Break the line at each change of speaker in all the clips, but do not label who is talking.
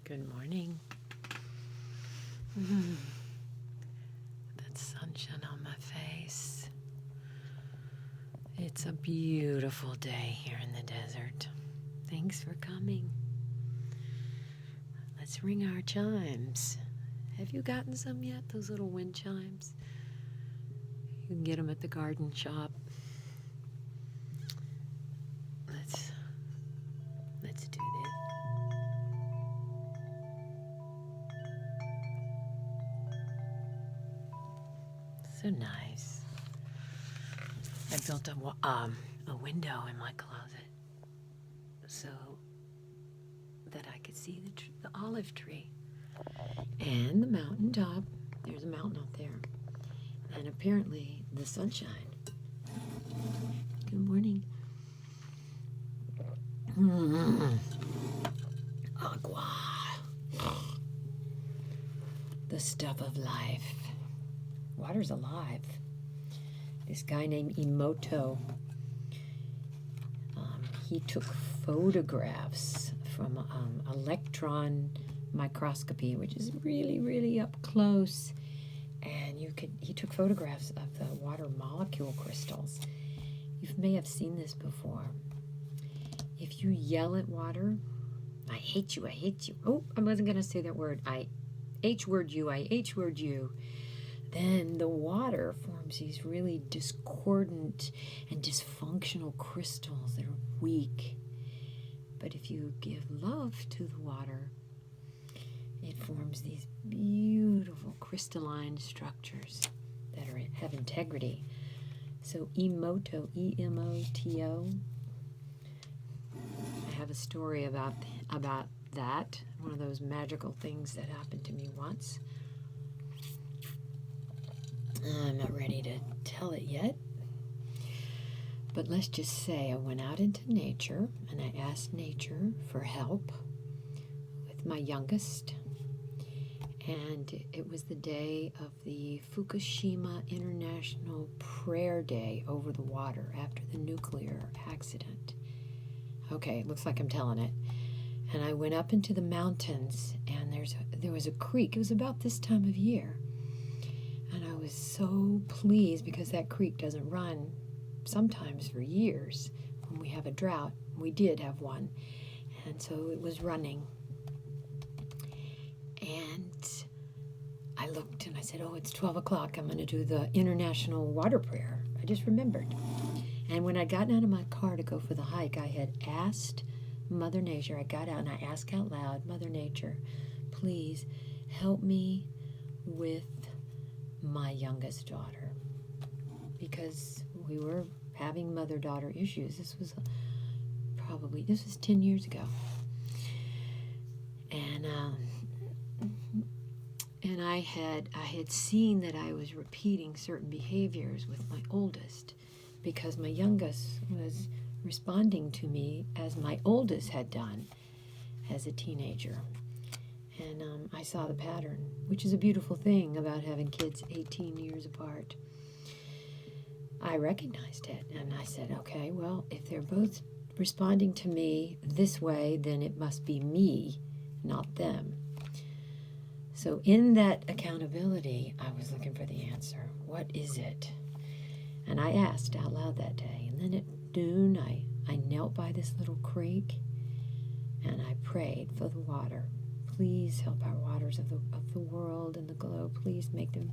Good morning. That sunshine on my face. It's a beautiful day here in the desert. Thanks for coming. Let's ring our chimes. Have you gotten some yet, those little wind chimes? You can get them at the garden shop. Let's do this. So nice. I built a window in my closet so that I could see the olive tree and the mountaintop. There's a mountain up there. And apparently the sunshine. Good morning. Agua. The stuff of life. Water's alive. This guy named Emoto, he took photographs from electron microscopy, which is really, really up close. And he took photographs of the water molecule crystals. You may have seen this before. If you yell at water, I hate you, I hate you. Oh, I wasn't going to say that word. I H-word you. Then the water forms these really discordant and dysfunctional crystals that are weak. But if you give love to the water, it forms these beautiful crystalline structures that have integrity. So Emoto, E-M-O-T-O. I have a story about that. One of those magical things that happened to me once. I'm not ready to tell it yet. But let's just say I went out into nature and I asked nature for help with my youngest. And it was the day of the Fukushima International Prayer Day over the water after the nuclear accident. Okay, it looks like I'm telling it. And I went up into the mountains and there was a creek. It was about this time of year. And I was so pleased because that creek doesn't run sometimes for years when we have a drought. We did have one. And so it was running. And I looked and I said, oh, it's 12 o'clock. I'm going to do the International Water Prayer. I just remembered. And when I got out of my car to go for the hike, I had asked Mother Nature, I got out and I asked out loud, Mother Nature, please help me with my youngest daughter. Because we were having mother-daughter issues. This was 10 years ago. And I had seen that I was repeating certain behaviors with my oldest because my youngest was responding to me as my oldest had done as a teenager. And I saw the pattern, which is a beautiful thing about having kids 18 years apart. I recognized it, and I said, okay, well, if they're both responding to me this way, then it must be me, not them. So in that accountability, I was looking for the answer. What is it? And I asked out loud that day. And then at noon, I knelt by this little creek, and I prayed for the water. Please help our waters of the world and the globe. Please make them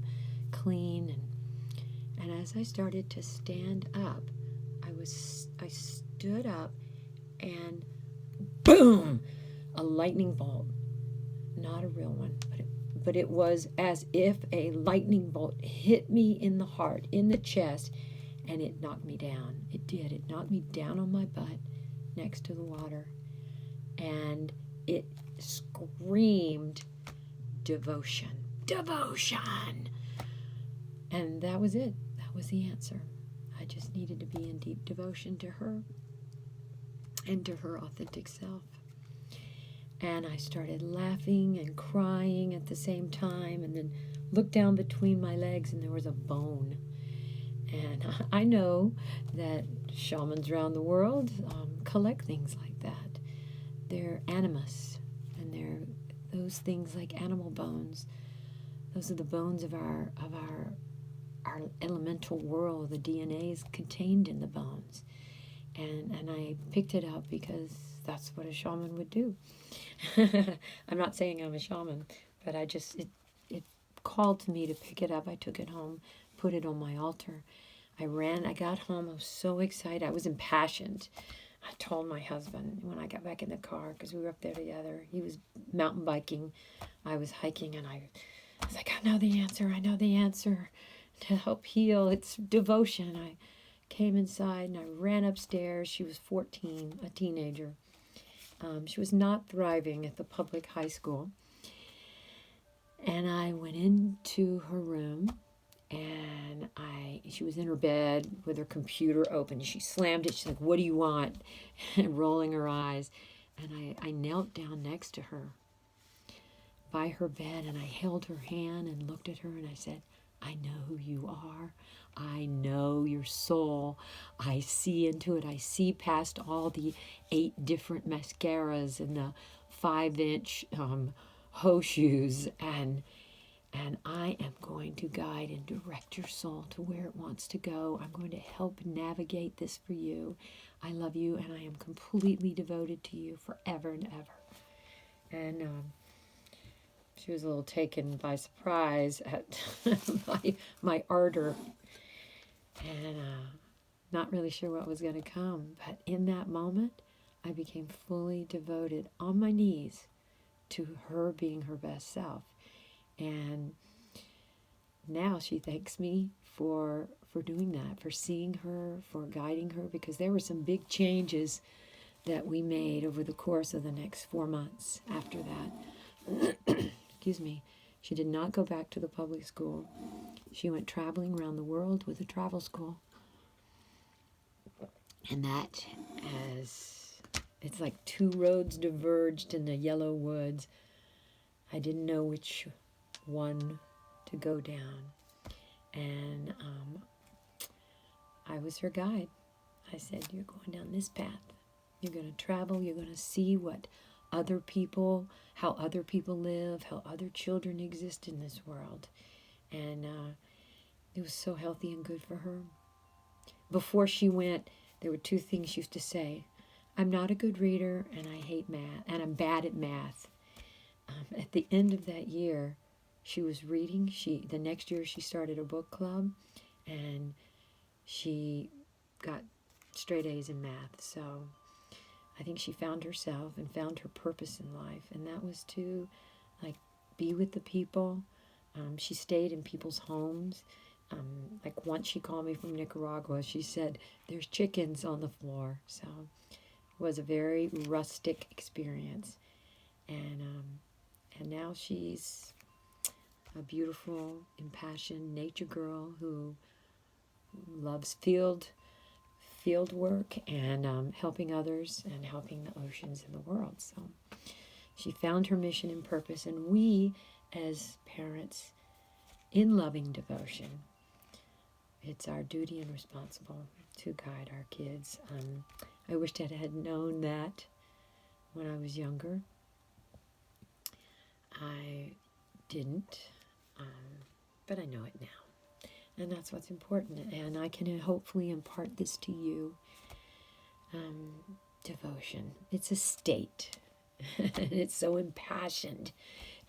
clean. And as I started to stand up, I stood up, and boom, a lightning bolt. Not a real one, but it was as if a lightning bolt hit me in the heart, in the chest, and it knocked me down. It did. It knocked me down on my butt next to the water, and it screamed devotion. Devotion! And that was it. That was the answer. I just needed to be in deep devotion to her and to her authentic self. And I started laughing and crying at the same time, and then looked down between my legs and there was a bone. And I know that shamans around the world collect things like that. They're animus, and those things like animal bones. Those are the bones of our elemental world. The DNA is contained in the bones. And I picked it up because that's what a shaman would do. I'm not saying I'm a shaman, but it called to me to pick it up. I took it home, put it on my altar. I got home, I was so excited. I was impassioned. I told my husband when I got back in the car, because we were up there together. He was mountain biking, I was hiking, and I was like, I know the answer to help heal. It's devotion. I came inside and I ran upstairs. She was 14, a teenager. She was not thriving at the public high school. And I went into her room, and she was in her bed with her computer open. She slammed it. She's like, what do you want? Rolling her eyes. And I knelt down next to her by her bed, and I held her hand and looked at her, and I said, I know who you are. I know your soul. I see into it. I see past all the 8 different mascaras and the 5-inch hoe shoes, and I am going to guide and direct your soul to where it wants to go. I'm going to help navigate this for you. I love you, and I am completely devoted to you forever and ever. And she was a little taken by surprise at my ardor, and not really sure what was going to come. But in that moment, I became fully devoted on my knees to her being her best self. And now she thanks me for doing that, for seeing her, for guiding her, because there were some big changes that we made over the course of the next 4 months after that. Excuse me. She did not go back to the public school. She went traveling around the world with a travel school. And that, it's like 2 roads diverged in the yellow woods. I didn't know which one to go down. And I was her guide. I said, you're going down this path. You're going to travel. You're going to see what other people, how other people live, how other children exist in this world. And it was so healthy and good for her. Before she went, there were 2 things she used to say. I'm not a good reader, and I hate math, and I'm bad at math. At the end of that year, she was reading. The next year she started a book club, and she got straight A's in math. So I think she found herself and found her purpose in life, and that was to be with the people. She stayed in people's homes. Once she called me from Nicaragua, she said, there's chickens on the floor. So it was a very rustic experience. And now she's a beautiful, impassioned nature girl who loves field work and helping others and helping the oceans and the world. So she found her mission and purpose, and we as parents, in loving devotion, it's our duty and responsible to guide our kids. I wished I had known that when I was younger. I didn't, but I know it now. And that's what's important. And I can hopefully impart this to you. Devotion. It's a state. It's so impassioned.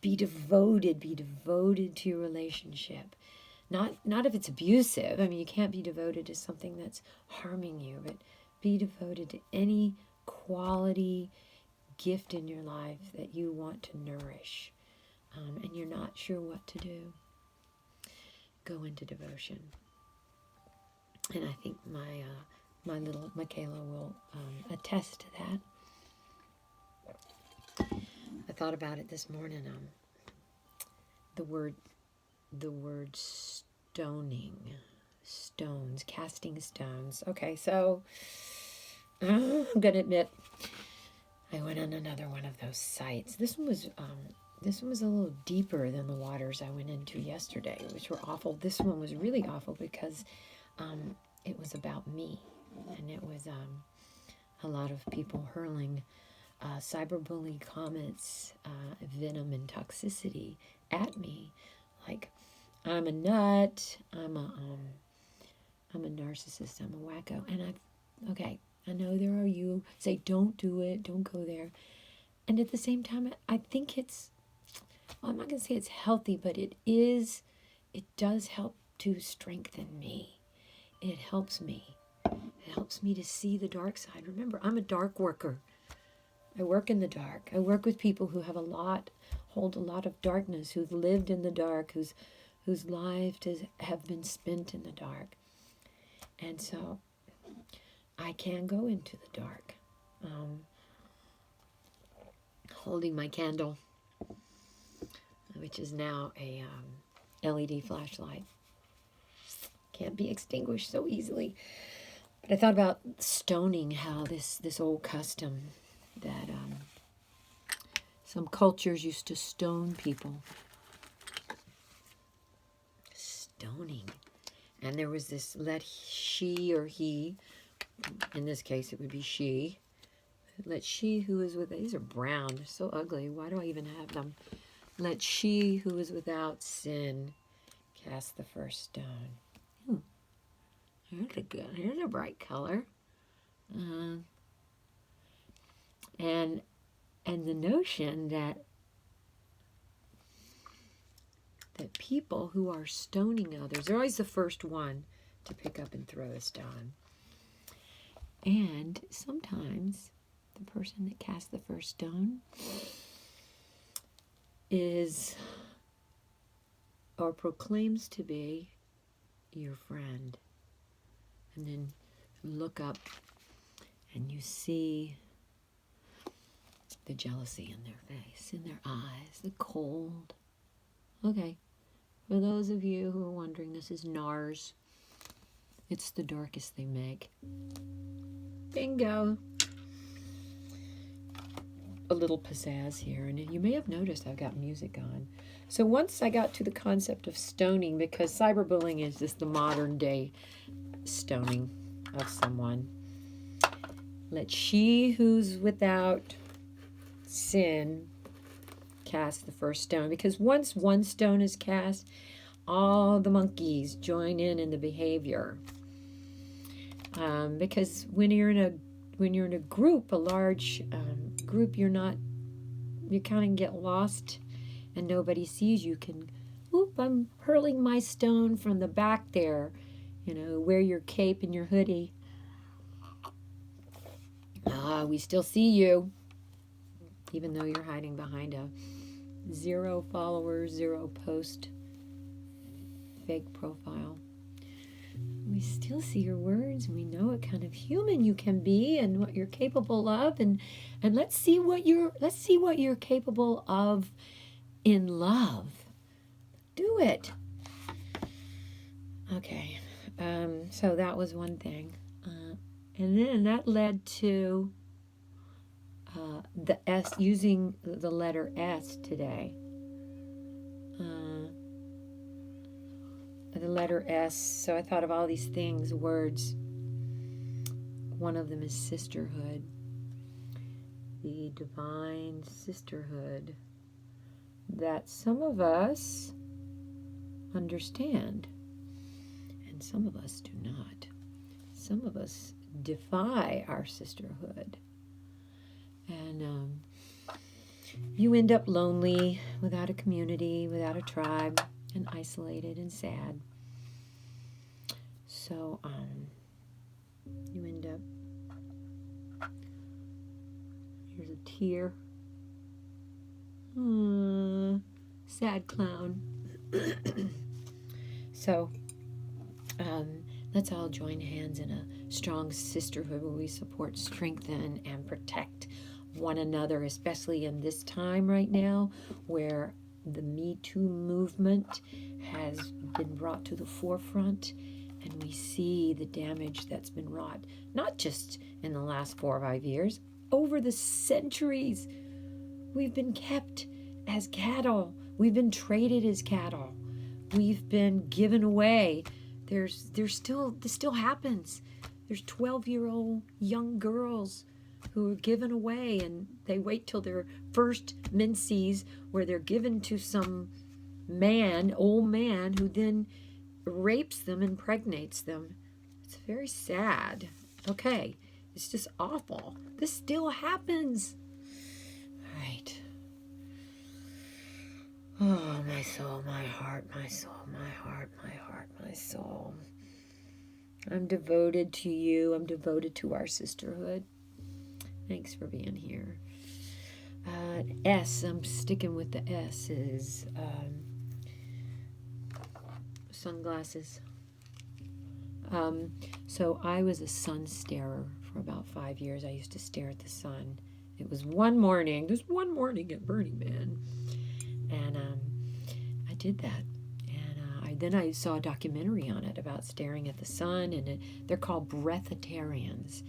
Be devoted to your relationship. Not if it's abusive. I mean, you can't be devoted to something that's harming you, but be devoted to any quality gift in your life that you want to nourish, and you're not sure what to do. Go into devotion. And I think my little Michaela will attest to that. I thought about it this morning. The word stoning, stones, casting stones. Okay, so I'm gonna admit I went on another one of those sites. This one was a little deeper than the waters I went into yesterday, which were awful. This one was really awful because it was about me, and it was a lot of people hurling cyberbully comments, venom and toxicity at me, like I'm a nut, I'm a narcissist, I'm a wacko, and I know there are you say don't do it, don't go there, and at the same time, I think I'm not gonna say it's healthy, but it does help to strengthen me. It helps me. It helps me to see the dark side. Remember, I'm a dark worker. I work in the dark. I work with people who hold a lot of darkness, who've lived in the dark, whose lives have been spent in the dark. And so I can go into the dark, holding my candle, which is now a LED flashlight. Can't be extinguished so easily. But I thought about stoning, how this old custom that some cultures used to stone people. Stoning. And there was this, let she or he, in this case it would be she, let she who is with, these are brown, they're so ugly, why do I even have them? Let she who is without sin cast the first stone. Here's a bright color. And the notion that people who are stoning others, they're always the first one to pick up and throw a stone. And sometimes the person that casts the first stone is or proclaims to be your friend. And then look up and you see the jealousy in their face, in their eyes, the cold. Okay, for those of you who are wondering, this is NARS. It's the darkest they make. Bingo. A little pizzazz here, and you may have noticed I've got music on. So once I got to the concept of stoning, because cyberbullying is just the modern day stoning of someone. Let she who's without sin cast the first stone, because once one stone is cast, all the monkeys join in the behavior. Because when you're in a group, a large group, you kind of get lost, and nobody sees you. I'm hurling my stone from the back there. Wear your cape and your hoodie. We still see you, even though you're hiding behind a 0 followers, 0 post fake profile. We still see your words, and we know what kind of human you can be and what you're capable of, and let's see what you're capable of in love. Do it. Okay. So that was one thing. And then that led to the S, using the letter S today. The letter S. So I thought of all these things, words. One of them is sisterhood. The divine sisterhood that some of us understand and some of us do not. Some of us defy our sisterhood. And you end up lonely, without a community, without a tribe, and isolated and sad. So you end up, here's a tear. Sad clown. So let's all join hands in a strong sisterhood where we support, strengthen, and protect one another, especially in this time right now where the Me Too movement has been brought to the forefront, and we see the damage that's been wrought, not just in the last 4 or 5 years, over the centuries. We've been kept as cattle. We've been traded as cattle. We've been given away. This still happens. There's 12-year-old young girls who are given away, and they wait till their first menses where they're given to some man, old man, who then rapes them, impregnates them. It's very sad. Okay, it's just awful. This still happens. All right. Oh, my soul, my heart, my soul, my heart, my heart, my soul. I'm devoted to you. I'm devoted to our sisterhood. Thanks for being here. S, I'm sticking with the S's. Sunglasses. So I was a sun starer for about 5 years. I used to stare at the sun. It was one morning at Burning Man, and I did that. And then I saw a documentary on it about staring at the sun, and they're called breatharians.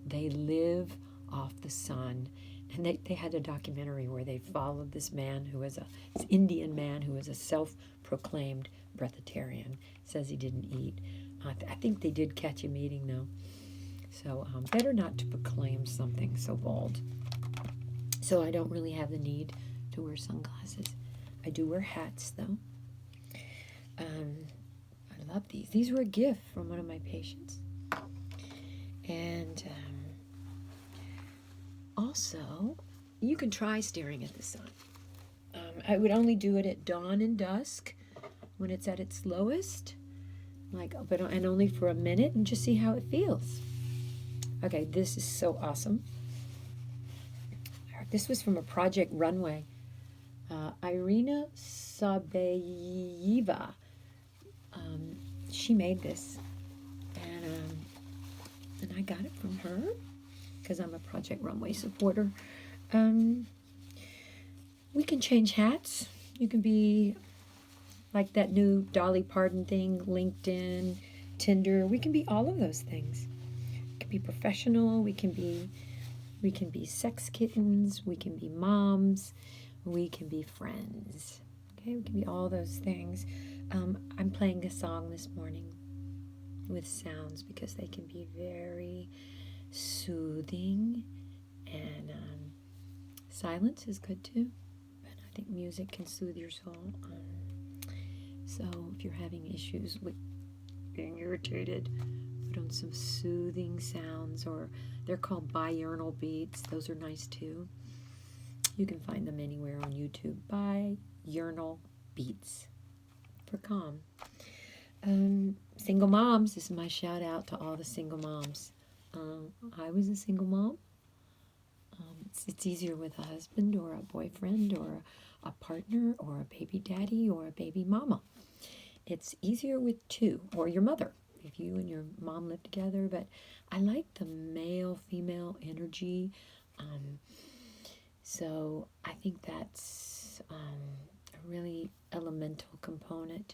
They live off the sun. And they had a documentary where they followed this man who was this Indian man who was a self-proclaimed breatharian. Says he didn't eat. I think they did catch him eating, though. So better not to proclaim something so bold. So I don't really have the need to wear sunglasses. I do wear hats, though. I love these. These were a gift from one of my patients. And also, you can try staring at the sun. I would only do it at dawn and dusk when it's at its lowest, and only for a minute, and just see how it feels. Okay, this is so awesome. This was from a Project Runway. Irina Sabeyeva. She made this, and I got it from her because I'm a Project Runway supporter. We can change hats. You can be like that new Dolly Parton thing, LinkedIn, Tinder. We can be all of those things. We can be professional. We can be sex kittens. We can be moms. We can be friends. Okay, we can be all those things. I'm playing a song this morning with sounds because they can be very soothing, and silence is good too, but I think music can soothe your soul. So if you're having issues with being irritated, put on some soothing sounds, or they're called binaural beats. Those are nice too. You can find them anywhere on YouTube. Binaural beats for calm. Single moms. This is my shout out to all the single moms. I was a single mom. It's easier with a husband or a boyfriend or a partner or a baby daddy or a baby mama. It's easier with two, or your mother, if you and your mom live together. But I like the male-female energy. So I think that's a really elemental component.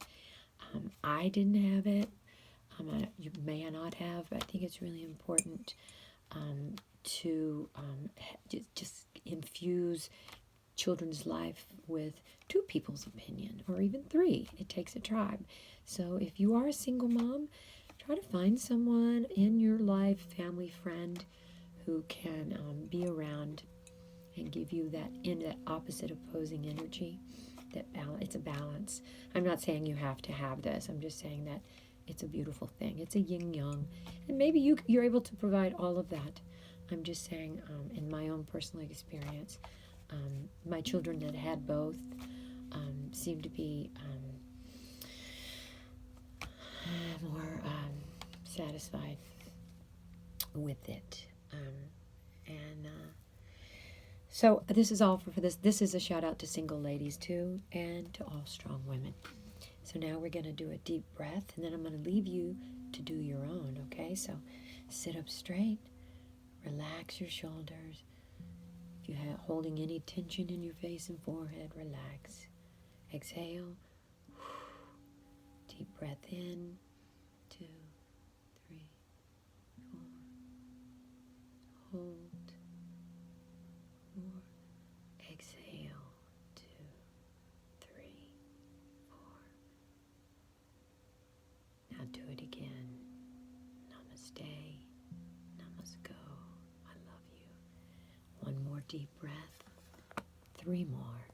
I didn't have it. You may not have, but I think it's really important to just infuse children's life with two people's opinion, or even three. It takes a tribe. So if you are a single mom, try to find someone in your life, family, friend, who can be around and give you that opposite opposing energy. That balance. It's a balance. I'm not saying you have to have this. I'm just saying that it's a beautiful thing. It's a yin-yang. And maybe you're able to provide all of that. I'm just saying, in my own personal experience, my children that had both seemed to be more satisfied with it. So this is all for this. This is a shout out to single ladies too, and to all strong women. So now we're going to do a deep breath, and then I'm going to leave you to do your own, okay? So sit up straight, relax your shoulders. If you're holding any tension in your face and forehead, relax. Exhale. Deep breath in. 2, 3, 4. Hold. 4. Exhale. 2, 3, 4. Now do it again. Namaste. Namasko. I love you. deep breath. 3 more.